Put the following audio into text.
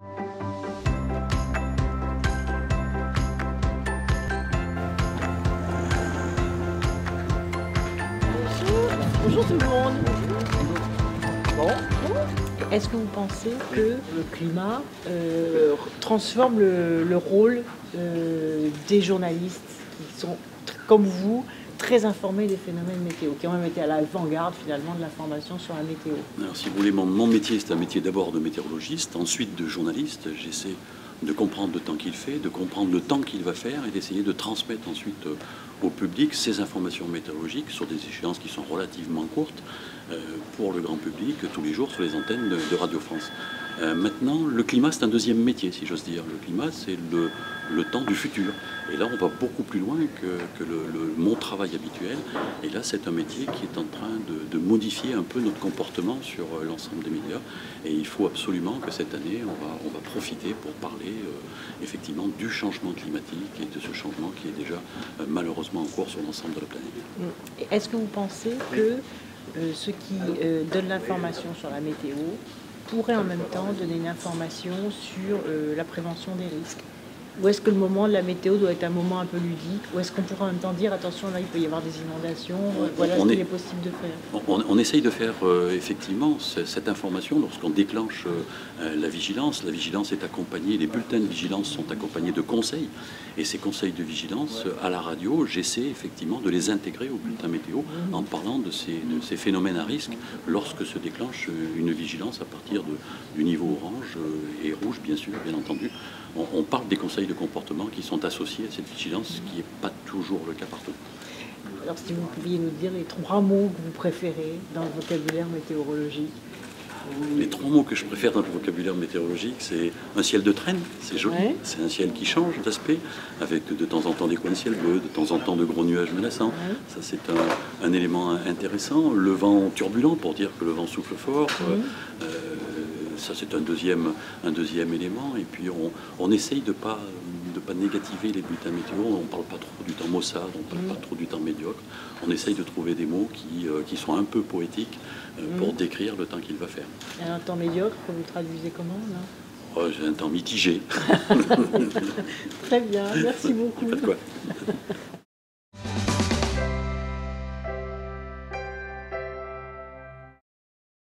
Bonjour tout le monde. Bon. Est-ce que vous pensez que le climat transforme le rôle des journalistes qui sont, comme vous, très informés des phénomènes météo, qui ont même été à l'avant-garde finalement de l'information sur la météo? Alors, si vous voulez, mon métier, c'est un métier d'abord de météorologiste, ensuite de journaliste. J'essaie de comprendre le temps qu'il fait, de comprendre le temps qu'il va faire et d'essayer de transmettre ensuite au public ces informations météorologiques sur des échéances qui sont relativement courtes pour le grand public tous les jours sur les antennes de Radio France. Maintenant, le climat, c'est un deuxième métier, si j'ose dire. Le climat, c'est le temps du futur. Et là, on va beaucoup plus loin que mon travail habituel. Et là, c'est un métier qui est en train de modifier un peu notre comportement sur l'ensemble des médias. Et il faut absolument que cette année, on va profiter pour parler effectivement du changement climatique et de ce changement qui est déjà malheureusement en cours sur l'ensemble de la planète. Est-ce que vous pensez que ceux qui donnent l'information sur la météo pourraient en même temps donner une information sur la prévention des risques? Ou est-ce que le moment de la météo doit être un moment un peu ludique? Ou est-ce qu'on pourrait en même temps dire, attention, là, il peut y avoir des inondations, voilà ce qu'il est possible de faire? On essaye de faire effectivement cette information lorsqu'on déclenche la vigilance. La vigilance est accompagnée, les bulletins de vigilance sont accompagnés de conseils. Et ces conseils de vigilance, à la radio, j'essaie effectivement de les intégrer au bulletin météo en parlant de ces phénomènes à risque lorsque se déclenche une vigilance à partir du niveau orange et rouge, bien sûr, bien entendu. On parle des conseils de comportement qui sont associés à cette vigilance, ce qui n'est pas toujours le cas partout. Alors si vous pouviez nous dire les 3 mots que vous préférez dans le vocabulaire météorologique? Les 3 mots que je préfère dans le vocabulaire météorologique, c'est un ciel de traîne, c'est joli, ouais. C'est un ciel qui change d'aspect, avec de temps en temps des coins de ciel bleu, de temps en temps de gros nuages menaçants. Ouais. Ça, c'est un élément intéressant. Le vent turbulent, pour dire que le vent souffle fort. Ouais. Ça, c'est un deuxième élément. Et puis, on essaye de ne pas négativer les bulletins météo. On ne parle pas trop du temps maussade, on ne parle pas trop du temps médiocre. On essaye de trouver des mots qui sont un peu poétiques pour décrire le temps qu'il va faire. Et un temps médiocre, vous le traduisez comment, là? J'ai un temps mitigé. Très bien, merci beaucoup. Pas de quoi.